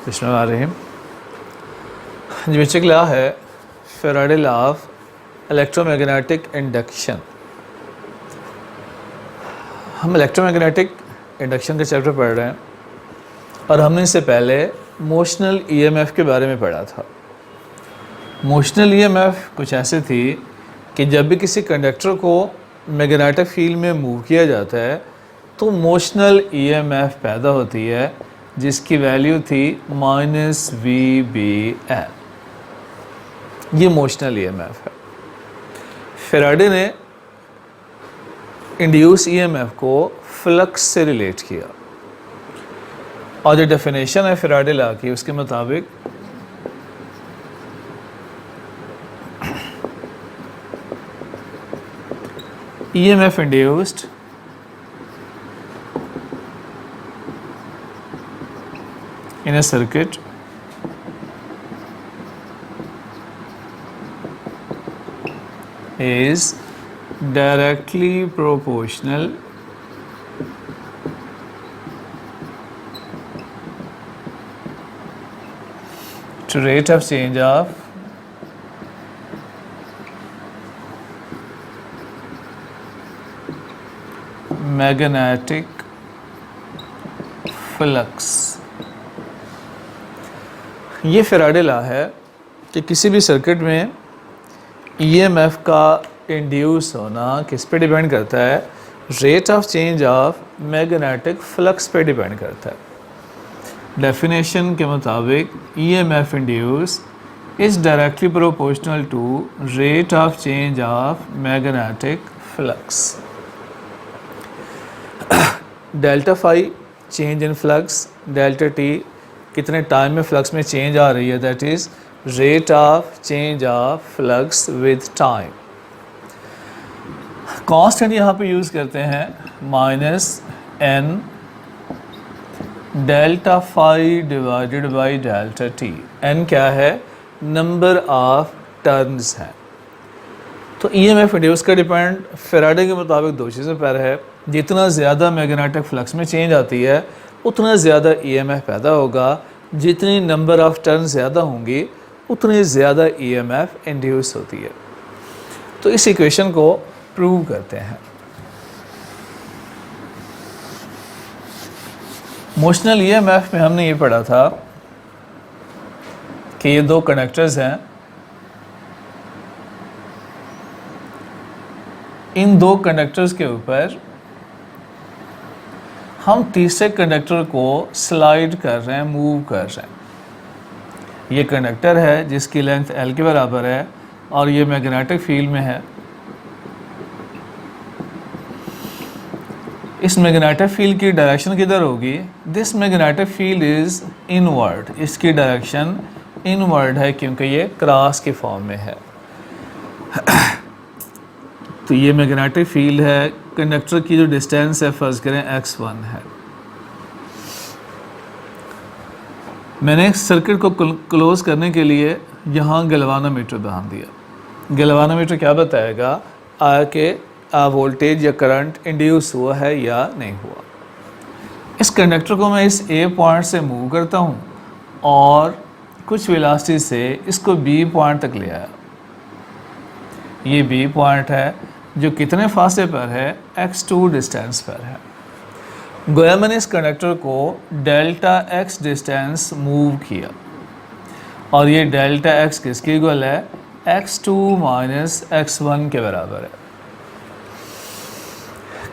बिस्मिल्लाहिर्रहमानिर्रहीम। जी बच्चे क्या है Faraday law of electromagnetic induction. हम इलेक्ट्रोमैग्नेटिक इंडक्शन का चैप्टर पढ़ रहे हैं और हमने इससे पहले मोशनल ईएमएफ के बारे में पढ़ा था। मोशनल ईएमएफ कुछ ऐसे थी कि जब भी किसी कंडक्टर को मैग्नेटिक फील्ड में मूव किया जाता है तो मोशनल ईएमएफ पैदा होती है जिसकी वैल्यू थी -VBL। ये मोशनल ईएमएफ है। फैराडे ने इंड्यूस ईएमएफ को फ्लक्स से रिलेट किया और जो डेफिनेशन है फैराडे लॉ की उसके मुताबिक EMF induced in a circuit is directly proportional to rate of change of magnetic flux. ये फैराडे लॉ है कि किसी भी सर्किट में ईएमएफ का इंड्यूस होना किस पे डिपेंड करता है, rate of change of magnetic flux पे डिपेंड करता है। डेफिनेशन के मुताबिक EMF induce is directly proportional to rate of change of magnetic flux. Delta phi change in flux, delta T कितने टाइम में फ्लक्स में चेंज आ रही है, that is rate of change of flux with time. Constant यहाँ पे use करते हैं -n delta phi divided by delta T. n क्या है, नंबर ऑफ टर्न्स हैं। तो ईएमएफ इंड्यूस का डिपेंड फैराडे के मुताबिक दो चीज़ों पर है। जितना ज़्यादा मैग्नेटिक फ्लक्स में चेंज आती है उतना ज़्यादा ईएमएफ पैदा होगा, जितनी नंबर ऑफ टर्न ज़्यादा होंगी उतनी ज़्यादा ईएमएफ इंड्यूस होती है। तो इस इक्वेशन को प्रूव करते हैं। मोशनल ईएमएफ में हमने ये पढ़ा था कि ये दो कंडक्टर्स हैं, इन दो कंडक्टर्स के ऊपर हम तीसरे कंडक्टर को स्लाइड कर रहे हैं, मूव कर रहे हैं। ये कंडक्टर है जिसकी लेंथ L के बराबर है और ये मैग्नेटिक फील्ड में है। इस मैग्नेटिक फील्ड की डायरेक्शन किधर होगी, this magnetic field is inward. इसकी डायरेक्शन इनवर्ड है क्योंकि ये क्रॉस के फॉर्म में है। तो ये मैग्नेटिक फील्ड है, कंडक्टर की जो डिस्टेंस है फर्ज करें x1 है। मैंने सर्किट को क्लोज करने के लिए यहाँ गैल्वानोमीटर बांध दिया। गैल्वानोमीटर क्या बताएगा कि वोल्टेज या करंट इंड्यूस हुआ है या नहीं हुआ। इस कंडक्टर को मैं इस A पॉइंट से मूव करता हूँ और कुछ वेलोसिटी से इसको B पॉइंट तक ले आया। ये B पॉइंट है जो कितने फासले पर है, x2 डिस्टेंस पर है। गोया मैंने इस कंडक्टर को डेल्टा x डिस्टेंस मूव किया और ये डेल्टा x किसके इक्वल है, x2 माइनस x1 के बराबर है।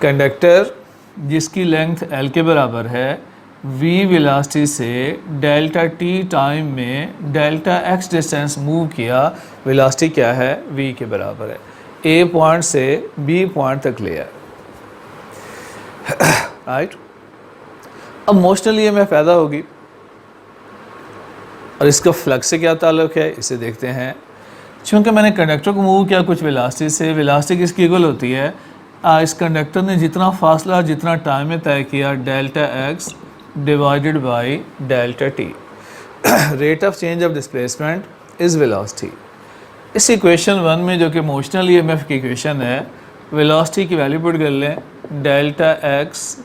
कंडक्टर जिसकी लेंथ L के बराबर है v वेलोसिटी से डेल्टा t टाइम में डेल्टा x डिस्टेंस मूव किया, वेलोसिटी क्या है, v के बराबर है। A पॉइंट से B पॉइंट तक ले आए, राइट। अब मोशनल ईएमएफ पैदा होगी और इसका फ्लक्स से क्या ताल्लुक है इसे देखते हैं। चूँकि मैंने कंडक्टर को मूव किया कुछ वेलोसिटी से, वेलोसिटी किसकी इक्वल होती है, इस कंडक्टर ने जितना फासला जितना टाइम में तय किया, delta x divided by delta T. Rate of change of displacement is velocity. इस इक्वेशन 1 में जो कि मोशनल ईएमएफ की इक्वेशन है, वेलोसिटी की वैल्यू पुट कर लें, delta x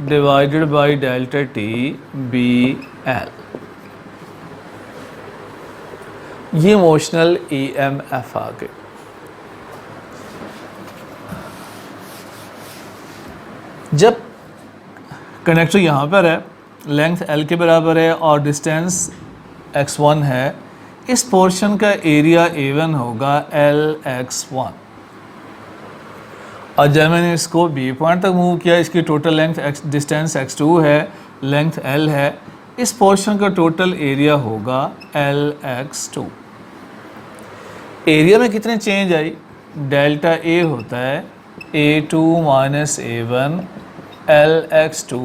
divided by delta T B L. ये इमोशनल EMF आ गए। जब कंडक्टर यहाँ पर है, लेंथ L के बराबर है और डिस्टेंस x1 है, इस पोर्शन का एरिया A1 होगा LX1। और जब मैंने इसको B पॉइंट तक मूव किया, इसकी टोटल लेंथ डिस्टेंस x2 है, लेंथ L है, इस पोर्शन का टोटल एरिया होगा LX2। एरिया में कितने चेंज आई? डेल्टा A होता है A2 minus A1 LX2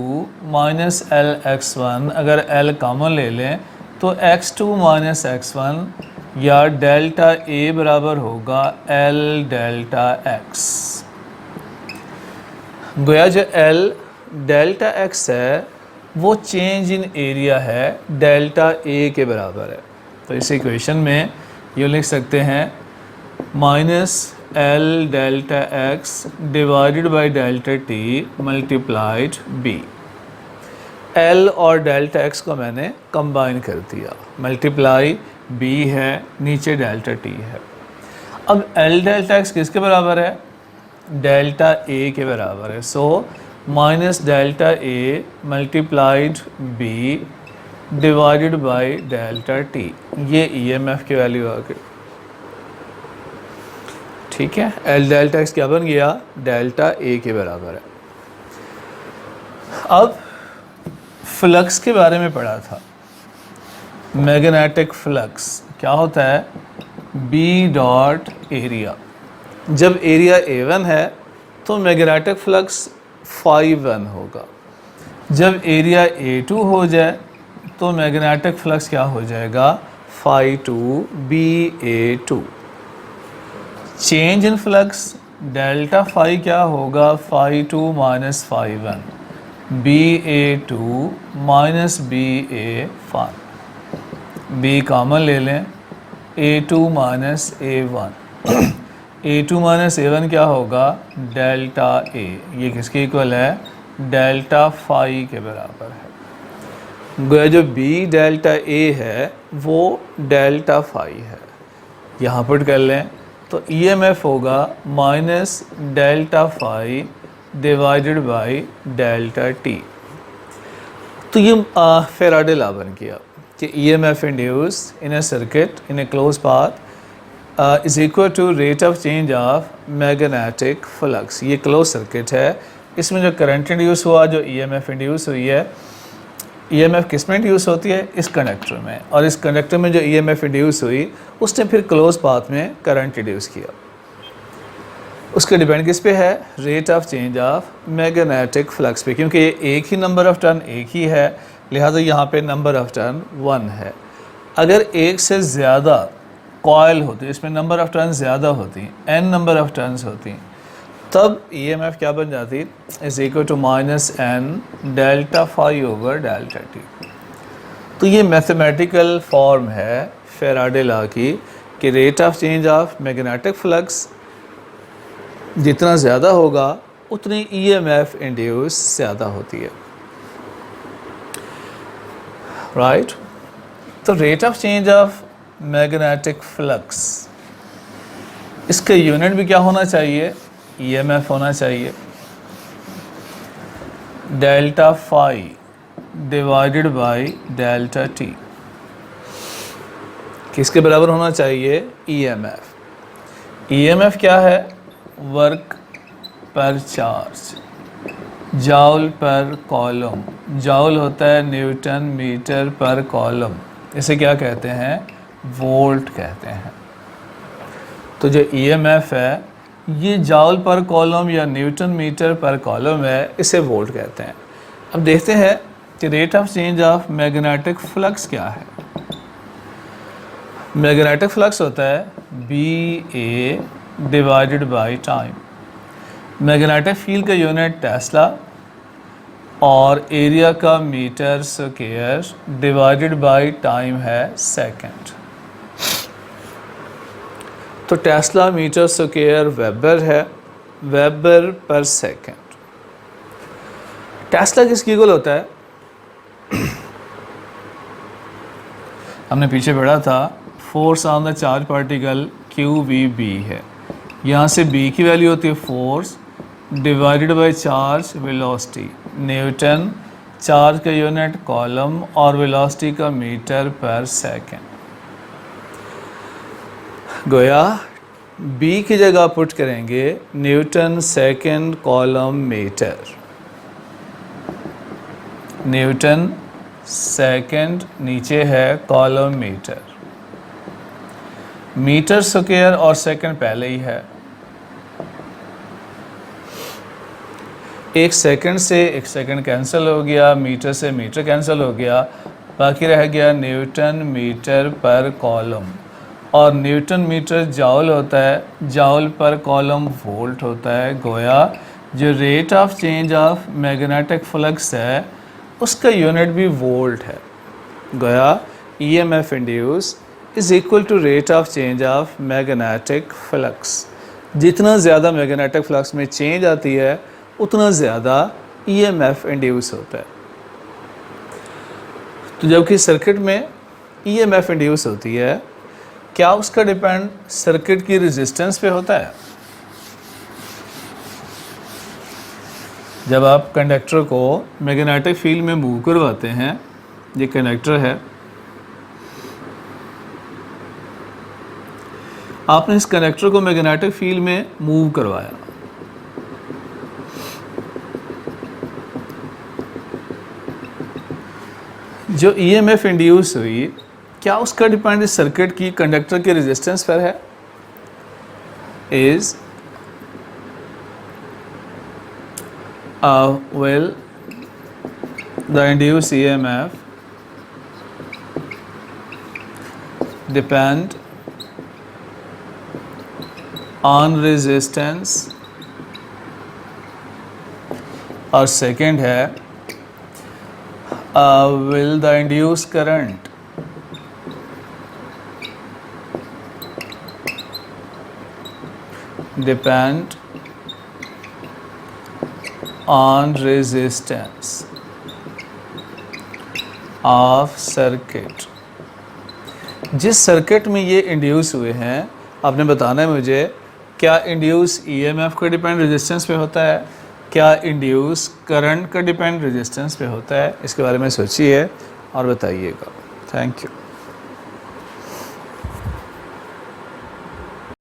minus LX1, अगर L कॉमन ले लें तो x2 माइनस x1 या डेल्टा A बराबर होगा L डेल्टा x। गोया जो L डेल्टा x है वो चेंज इन एरिया है, डेल्टा A के बराबर है। तो इस इक्वेशन में ये लिख सकते हैं minus L delta x divided by delta t multiplied b। L और डेल्टा x को मैंने कंबाइन कर दिया, मल्टीप्लाई b है, नीचे डेल्टा t है। अब L डेल्टा x किसके बराबर है? डेल्टा A के बराबर है। So minus delta A multiplied b divided by delta t, ये EMF की वैल्यू आ गई। ठीक है, L डेल्टा x क्या बन गया? डेल्टा A के बराबर है। अब फ्लक्स के बारे में पढ़ा था, मैग्नेटिक फ्लक्स क्या होता है? B dot area. जब एरिया A1 है तो मैग्नेटिक फ्लक्स φ1 होगा। जब एरिया A2 हो जाए तो मैग्नेटिक फ्लक्स क्या हो जाएगा? φ2 BA2। Change in flux delta phi क्या होगा? φ2 minus φ1 BA2 minus BA1। B common ले लें, A2 minus A1 A2 minus A1 क्या होगा? Delta A। ये किसके इक्वल है? डेल्टा फाई के बराबर है। गोया जो B डेल्टा A है वो डेल्टा फाई है। यहाँ पुट कर लें तो EMF होगा minus delta phi divided by delta t। तो ये फेराडे लॉ बन गया कि EMF induced in a circuit in a close path is equal to rate of change of magnetic flux. ये क्लोज सर्किट है, इसमें जो करंट इंड्यूस हुआ, जो EMF इंड्यूस हुई है, EMF किस में इंड्यूस होती है? इस कंडक्टर में, और इस कंडक्टर में जो EMF इंड्यूस हुई उसने फिर क्लोज पाथ में करंट इंड्यूस किया। उसके डिपेंड किस पे है? Rate of change of magnetic flux पे, क्योंकि एक ही नंबर ऑफ टर्न एक ही है, लिहाजा यहाँ पे नंबर ऑफ टर्न 1 है। अगर एक से ज़्यादा कॉयल होती, इसमें नंबर ऑफ टर्न ज़्यादा होती, n नंबर ऑफ टर्न्स होती, तब EMF क्या बन जाती? Is equal to minus n delta phi over delta t। तो ये मैथमेटिकल फॉर्म है फेराडे लॉ की कि rate of change of magnetic flux जितना ज़्यादा होगा उतनी EMF इंड्यूस ज़्यादा होती है, राइट? तो rate of change of magnetic flux, इसका यूनिट भी क्या होना चाहिए? EMF होना चाहिए। Delta phi divided by delta t किसके बराबर होना चाहिए? EMF। EMF क्या है? वर्क पर चार्ज, जाउल पर कॉलम। जाउल होता है न्यूटन मीटर पर कॉलम, इसे क्या कहते हैं? वोल्ट कहते हैं। तो जो EMF है ये जाउल पर कॉलम या न्यूटन मीटर पर कॉलम है, इसे वोल्ट कहते हैं। अब देखते हैं कि rate of change of magnetic flux क्या है। मैग्नेटिक फ्लक्स होता है BA divided by time. Magnetic field का यूनिट टेस्ला और एरिया का metre square divided by time है सेकंड। तो टेस्ला मीटर स्क्वायर वेबर है, वेबर पर सेकंड। टेस्ला किसकी इक्वल होता है? हमने पीछे पढ़ा था force on the charge particle QVB है। यहाँ से B की वैल्यू होती है force divided by charge velocity. Newton charge का यूनिट कॉलम और वेलोसिटी का मीटर पर सेकेंड। गोया B की जगह पुट करेंगे newton second coulomb metre. Newton second नीचे है कॉलम मीटर। मीटर स्क्वायर और सेकेंड पहले ही है। एक सेकंड से एक सेकंड कैंसिल हो गया, मीटर से मीटर कैंसिल हो गया, बाकी रह गया न्यूटन मीटर पर कॉलम। और न्यूटन मीटर जाउल होता है, जाउल पर कॉलम वोल्ट होता है। गोया जो rate of change of magnetic flux है उसका यूनिट भी वोल्ट है। गोया EMF induce is equal to rate of change of magnetic flux. जितना ज़्यादा मैग्नेटिक फ्लक्स में चेंज आती है उतना ज़्यादा EMF इंड्यूस होता है। तो जबकि सर्किट में EMF इंड्यूस होती है, क्या उसका डिपेंड सर्किट की रेजिस्टेंस पे होता है? जब आप कंडक्टर को मैग्नेटिक फील्ड में मूव करवाते हैं, ये कंडक्टर है, आपने इस कंडक्टर को मैग्नेटिक फील्ड में मूव करवाया, जो EMF इंड्यूस हुई, क्या उसका डिपेंड इस सर्किट की कंडक्टर के रेजिस्टेंस पर है? Is well the induced EMF depend on resistance, और सेकेंड है will the induced current depend on resistance of circuit। जिस सर्किट में ये इंड्यूस हुए हैं, आपने बताना है मुझे क्या इंड्यूस EMF का डिपेंड रेजिस्टेंस पे होता है, क्या इंड्यूस करंट का डिपेंड रेजिस्टेंस पे होता है। इसके बारे में सोचिए और बताइएगा। Thank you.